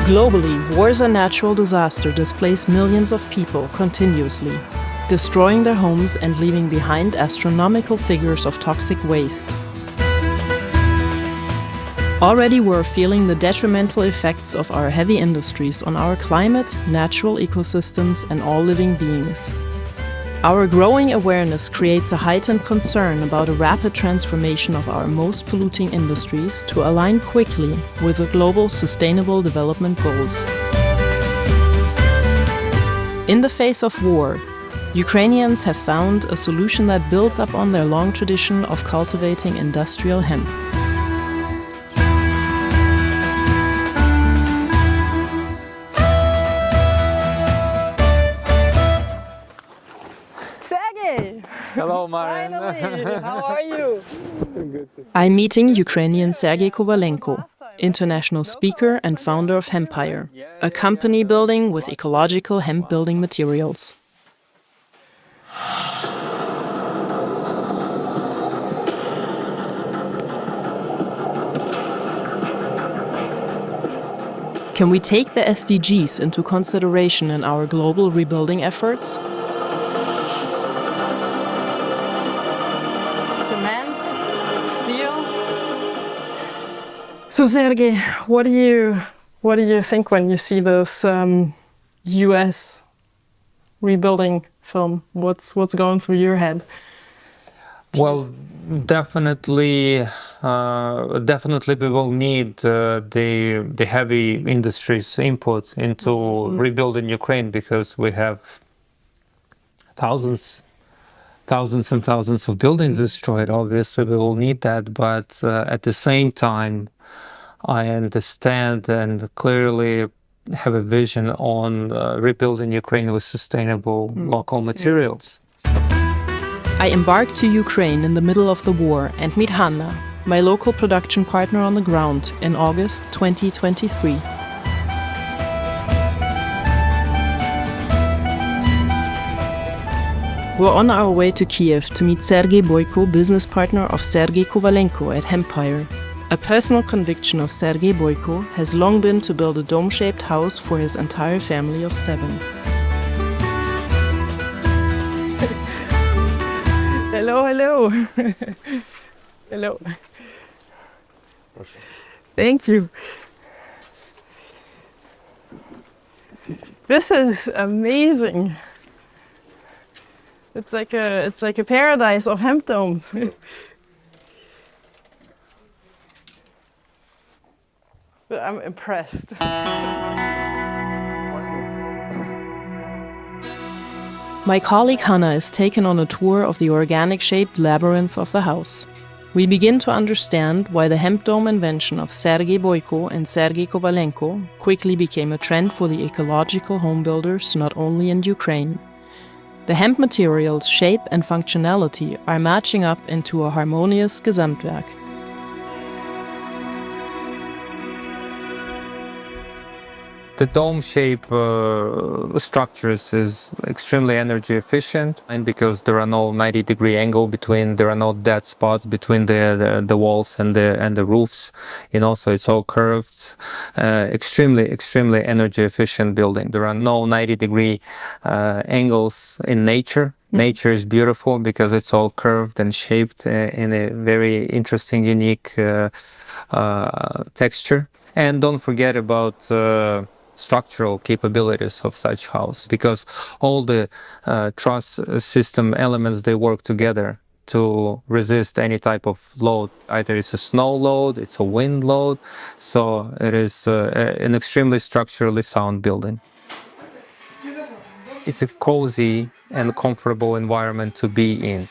Globally, wars and natural disaster displace millions of people continuously, destroying their homes and leaving behind astronomical figures of toxic waste. Already we're feeling the detrimental effects of our heavy industries on our climate, natural ecosystems, and all living beings. Our growing awareness creates a heightened concern about a rapid transformation of our most polluting industries to align quickly with the global sustainable development goals. In the face of war, Ukrainians have found a solution that builds up on their long tradition of cultivating industrial hemp. Hello, Maren. Finally! How are you? I'm meeting Ukrainian Sergei Kovalenko, international speaker and founder of Hempire, a company building with ecological hemp building materials. Can we take the SDGs into consideration in our global rebuilding efforts? So Sergei, what do you think when you see this U.S. rebuilding film? What's going through your head? Well, definitely we will need the heavy industries input into rebuilding Ukraine, because we have thousands and thousands of buildings destroyed. Obviously, we will need that, but at the same time, I understand and clearly have a vision on rebuilding Ukraine with sustainable local materials. I embark to Ukraine in the middle of the war and meet Hanna, my local production partner on the ground, in August 2023. We're on our way to Kiev to meet Sergei Boyko, business partner of Sergei Kovalenko at Hempire. A personal conviction of Sergei Boyko has long been to build a dome-shaped house for his entire family of 7. Hello, hello. Hello. Thank you. This is amazing. It's like a paradise of hemp domes. I'm impressed. My colleague Hanna is taken on a tour of the organic-shaped labyrinth of the house. We begin to understand why the hemp dome invention of Sergei Boyko and Sergei Kovalenko quickly became a trend for the ecological home builders not only in Ukraine. The hemp materials' shape and functionality are matching up into a harmonious Gesamtwerk. The dome shape structures is extremely energy efficient, and because there are no 90-degree angle between, there are no dead spots between the walls and the roofs, so it's all curved. Extremely energy efficient building. There are no 90-degree angles in nature. Nature is beautiful because it's all curved and shaped in a very interesting, unique texture. And don't forget about structural capabilities of such house, because all the truss system elements, they work together to resist any type of load. Either it's a snow load, it's a wind load, so it is an extremely structurally sound building. It's a cozy and comfortable environment to be in.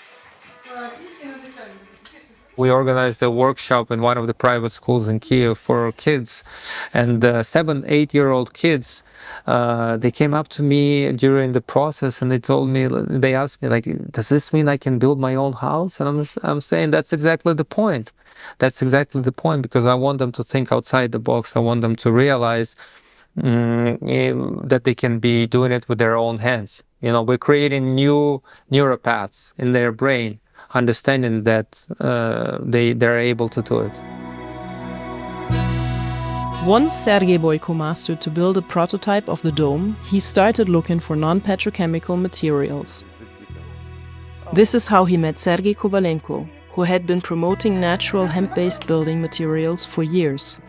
We organized a workshop in one of the private schools in Kiev for kids, and 7-8-year-old kids, they came up to me during the process and they asked me, like, does this mean I can build my own house? And I'm saying that's exactly the point. That's exactly the point, because I want them to think outside the box. I want them to realize that they can be doing it with their own hands. We're creating new neuropaths in their brain, understanding that they're able to do it. Once Sergei Boyko mastered to build a prototype of the dome, he started looking for non-petrochemical materials. This is how he met Sergei Kovalenko, who had been promoting natural hemp-based building materials for years.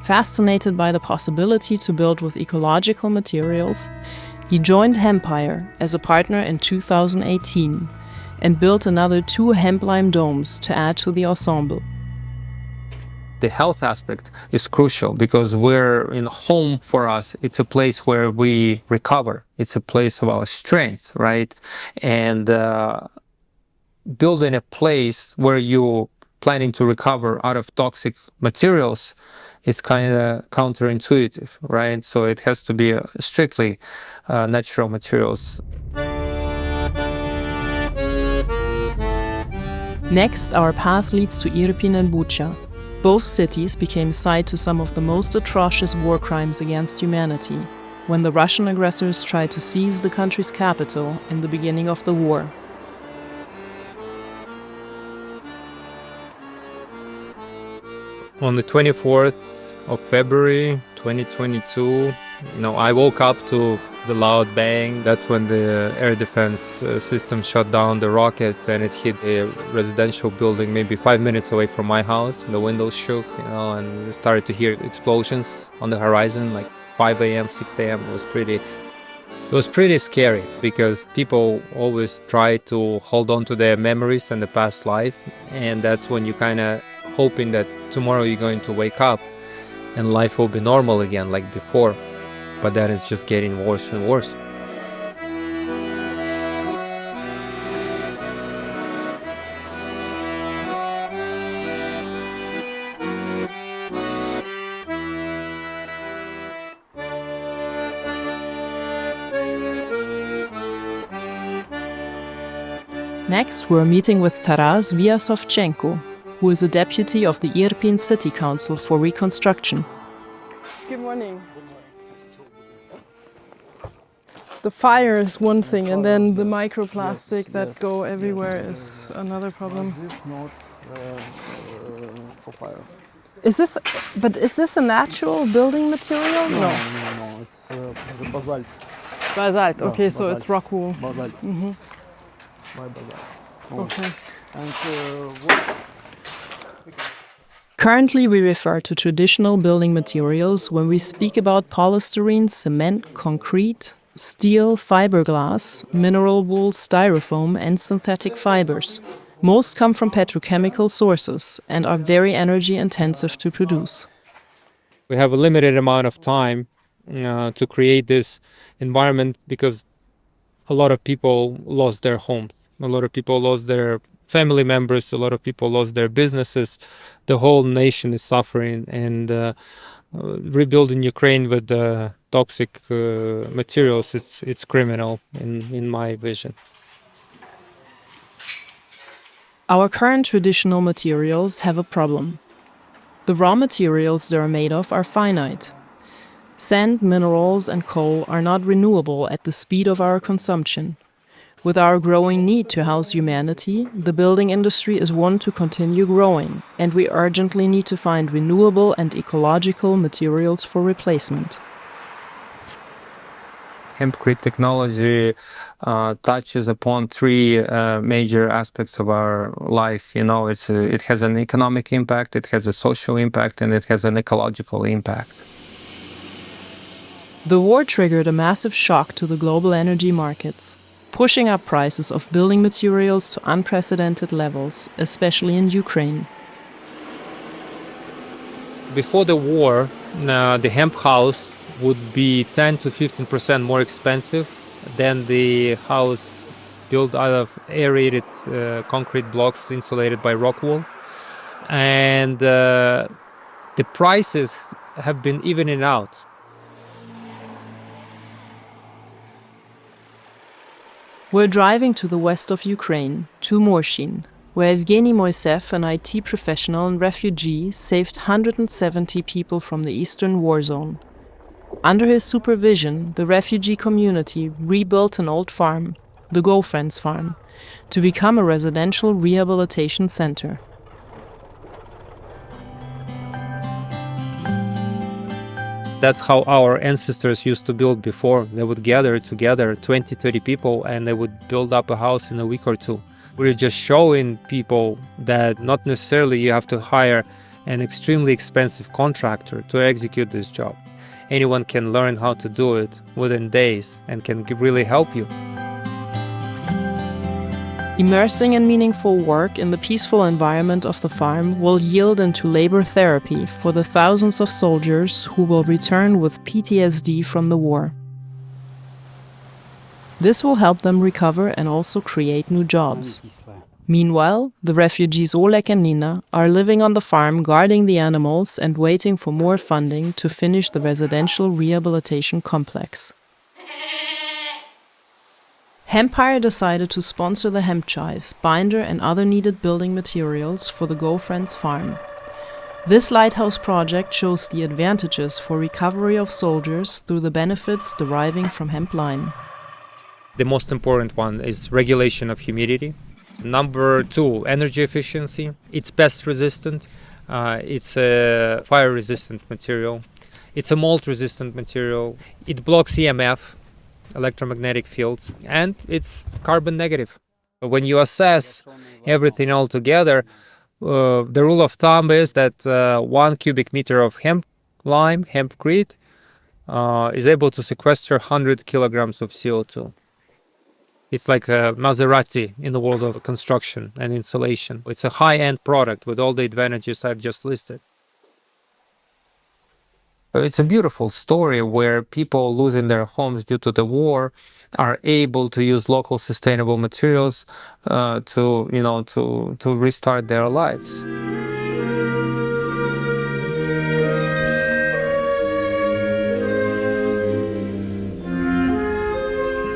Fascinated by the possibility to build with ecological materials, he joined Hempire as a partner in 2018 and built another 2 Hemp-lime domes to add to the ensemble. The health aspect is crucial because we're in home for us. It's a place where we recover. It's a place of our strength, right? And building a place where you're planning to recover out of toxic materials, it's kind of counterintuitive, right? So it has to be strictly natural materials. Next, our path leads to Irpin and Bucha. Both cities became site to some of the most atrocious war crimes against humanity, when the Russian aggressors tried to seize the country's capital in the beginning of the war. On the 24th of February 2022, I woke up to the loud bang. That's when the air defense system shut down the rocket and it hit a residential building maybe 5 minutes away from my house. The windows shook, and we started to hear explosions on the horizon, like 5 a.m., 6 a.m. It was pretty scary because people always try to hold on to their memories and the past life, and that's when you kind of hoping that tomorrow you're going to wake up and life will be normal again like before. But then it's just getting worse and worse. Next, we're meeting with Taras Vyasovchenko, who is a deputy of the Irpin City Council for Reconstruction. Good morning. The fire is one thing, and then the microplastic that go everywhere is another problem. This is not for fire. Is this a natural building material? No. It's the basalt. Basalt. Okay, so basalt. it's rock wool. Basalt. Mm-hmm. By basalt. Okay. And Currently, we refer to traditional building materials when we speak about polystyrene, cement, concrete, steel, fiberglass, mineral wool, styrofoam, and synthetic fibers. Most come from petrochemical sources and are very energy intensive to produce. We have a limited amount of time to create this environment because a lot of people lost their homes. A lot of people lost their family members. A lot of people lost their businesses. The whole nation is suffering, and rebuilding Ukraine with toxic materials, it's criminal in my vision. Our current traditional materials have a problem. The raw materials they are made of are finite. Sand, minerals, and coal are not renewable at the speed of our consumption. With our growing need to house humanity, the building industry is one to continue growing, and we urgently need to find renewable and ecological materials for replacement. Hempcrete technology touches upon 3 major aspects of our life. It has an economic impact, it has a social impact, and it has an ecological impact. The war triggered a massive shock to the global energy markets, pushing up prices of building materials to unprecedented levels, especially in Ukraine. Before the war, the hemp house would be 10 to 15% more expensive than the house built out of aerated concrete blocks insulated by rock wool. And the prices have been evening out. We're driving to the west of Ukraine, to Morshin, where Evgeny Moisev, an IT professional and refugee, saved 170 people from the eastern war zone. Under his supervision, the refugee community rebuilt an old farm, the Girlfriends Farm, to become a residential rehabilitation center. That's how our ancestors used to build before. They would gather together 20, 30 people, and they would build up a house in a week or two. We're just showing people that not necessarily you have to hire an extremely expensive contractor to execute this job. Anyone can learn how to do it within days and can really help you. Immersing in meaningful work in the peaceful environment of the farm will yield into labor therapy for the thousands of soldiers who will return with PTSD from the war. This will help them recover and also create new jobs. Meanwhile, the refugees Oleg and Nina are living on the farm, guarding the animals and waiting for more funding to finish the residential rehabilitation complex. Hempire decided to sponsor the hemp chives, binder and other needed building materials for the Go Friends farm. This lighthouse project shows the advantages for recovery of soldiers through the benefits deriving from Hemp-lime. The most important one is regulation of humidity. Number 2, energy efficiency. It's pest resistant. It's a fire resistant material. It's a mold resistant material. It blocks EMF, electromagnetic fields, and it's carbon negative. When you assess everything all together, the rule of thumb is that 1 cubic meter of hemp-lime, hempcrete, is able to sequester 100 kilograms of CO2. It's like a Maserati in the world of construction and insulation. It's a high-end product with all the advantages I've just listed. It's a beautiful story where people losing their homes due to the war are able to use local sustainable materials to restart their lives.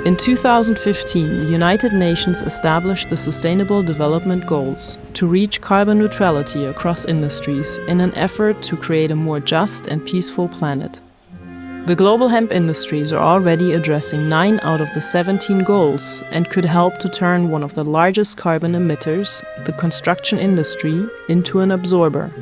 In 2015, the United Nations established the Sustainable Development Goals to reach carbon neutrality across industries in an effort to create a more just and peaceful planet. The global hemp industries are already addressing 9 out of the 17 goals and could help to turn one of the largest carbon emitters, the construction industry, into an absorber.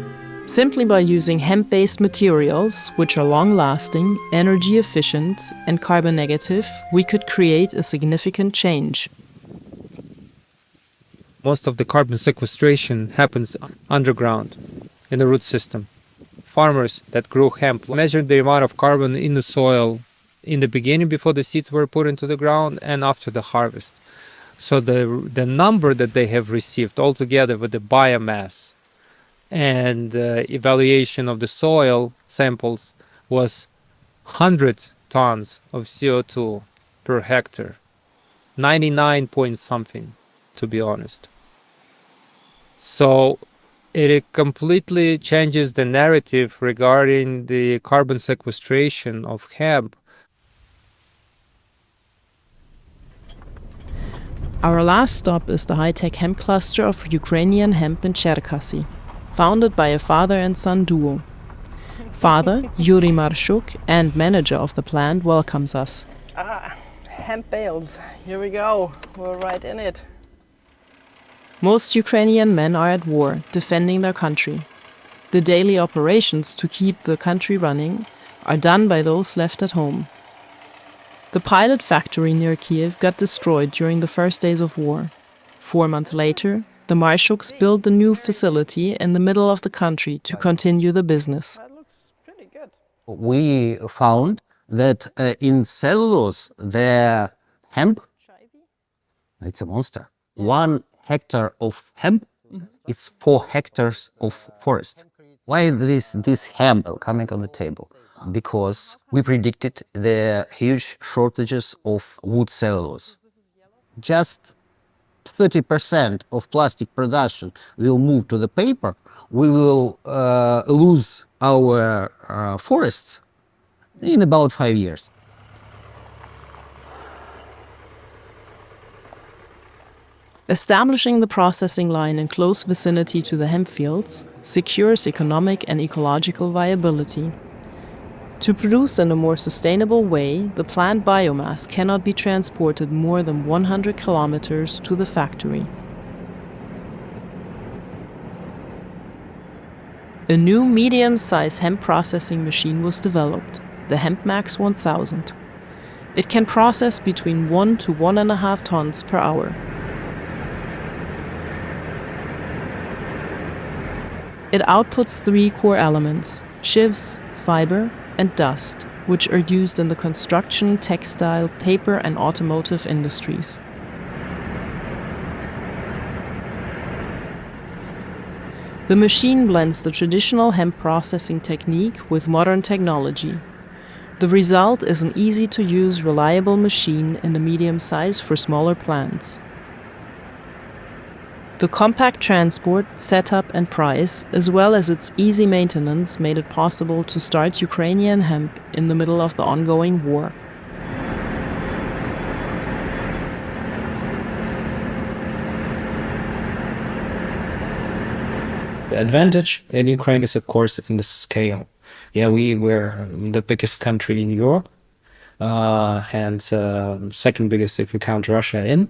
Simply by using hemp-based materials, which are long-lasting, energy-efficient, and carbon-negative, we could create a significant change. Most of the carbon sequestration happens underground, in the root system. Farmers that grow hemp measured the amount of carbon in the soil in the beginning before the seeds were put into the ground and after the harvest. So the number that they have received altogether with the biomass and evaluation of the soil samples was 100 tons of CO2 per hectare. 99 point something, to be honest. So it completely changes the narrative regarding the carbon sequestration of hemp. Our last stop is the high-tech hemp cluster of Ukrainian hemp in Cherkasy, founded by a father and son duo. Father, Yuri Marshuk, and manager of the plant, welcomes us. Hemp bales. Here we go. We're right in it. Most Ukrainian men are at war, defending their country. The daily operations to keep the country running are done by those left at home. The pilot factory near Kiev got destroyed during the first days of war. 4 months later, the Marshuks built the new facility in the middle of the country to continue the business. That looks pretty good. We found that in cellulose, the hemp, it's a monster. 1 hectare of hemp, it's 4 hectares of forest. Why this hemp coming on the table? Because we predicted the huge shortages of wood cellulose. Just 30% of plastic production will move to the paper. We will lose our forests in about 5 years. Establishing the processing line in close vicinity to the hemp fields secures economic and ecological viability. To produce in a more sustainable way, the plant biomass cannot be transported more than 100 kilometers to the factory. A new medium-sized hemp processing machine was developed. the HempMax 1000. It can process between 1 to 1.5 tons per hour. It outputs 3 core elements: sheaves, fiber, and dust, which are used in the construction, textile, paper, and automotive industries. The machine blends the traditional hemp processing technique with modern technology. The result is an easy-to-use, reliable machine in a medium size for smaller plants. The compact transport, setup, and price, as well as its easy maintenance, made it possible to start Ukrainian hemp in the middle of the ongoing war. The advantage in Ukraine is, of course, in the scale. Yeah, we're the biggest country in Europe, and second biggest if you count Russia in.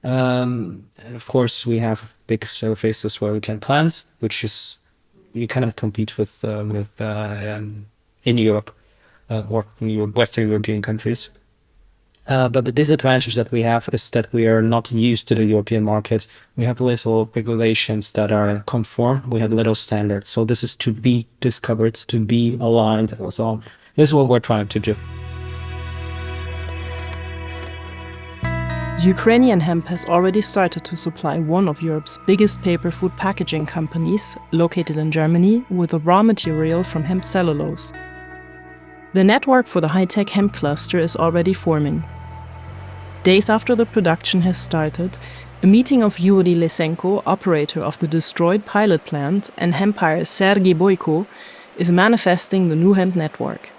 And of course, we have big surfaces where we can plant, which is you cannot compete with in Europe or in Western European countries. But the disadvantage that we have is that we are not used to the European market. We have little regulations that are conform. We have little standards. So this is to be discovered, to be aligned. So this is what we're trying to do. Ukrainian hemp has already started to supply one of Europe's biggest paper food packaging companies, located in Germany, with the raw material from hemp cellulose. The network for the high-tech hemp cluster is already forming. Days after the production has started, a meeting of Yuri Lysenko, operator of the destroyed pilot plant, and Hempire's Sergei Boyko is manifesting the new hemp network.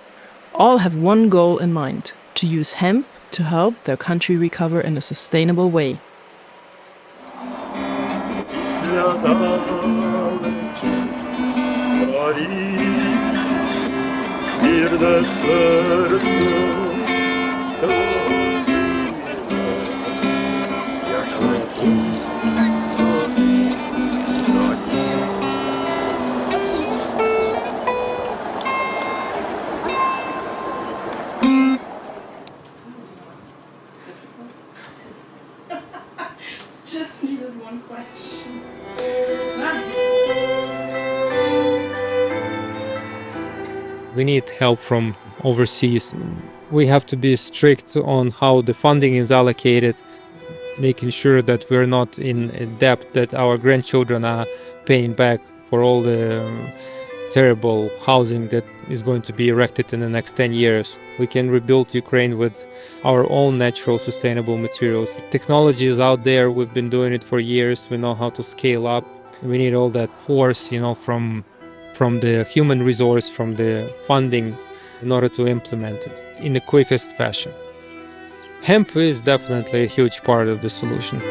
All have one goal in mind: to use hemp to help their country recover in a sustainable way. Just needed one question. We need help from overseas. We have to be strict on how the funding is allocated, making sure that we're not in a debt that our grandchildren are paying back for all the terrible housing that is going to be erected in the next 10 years. We can rebuild Ukraine with our own natural sustainable materials. Technology is out there. We've been doing it for years. We know how to scale up. We need all that force, from the human resource, from the funding, in order to implement it in the quickest fashion. Hemp is definitely a huge part of the solution.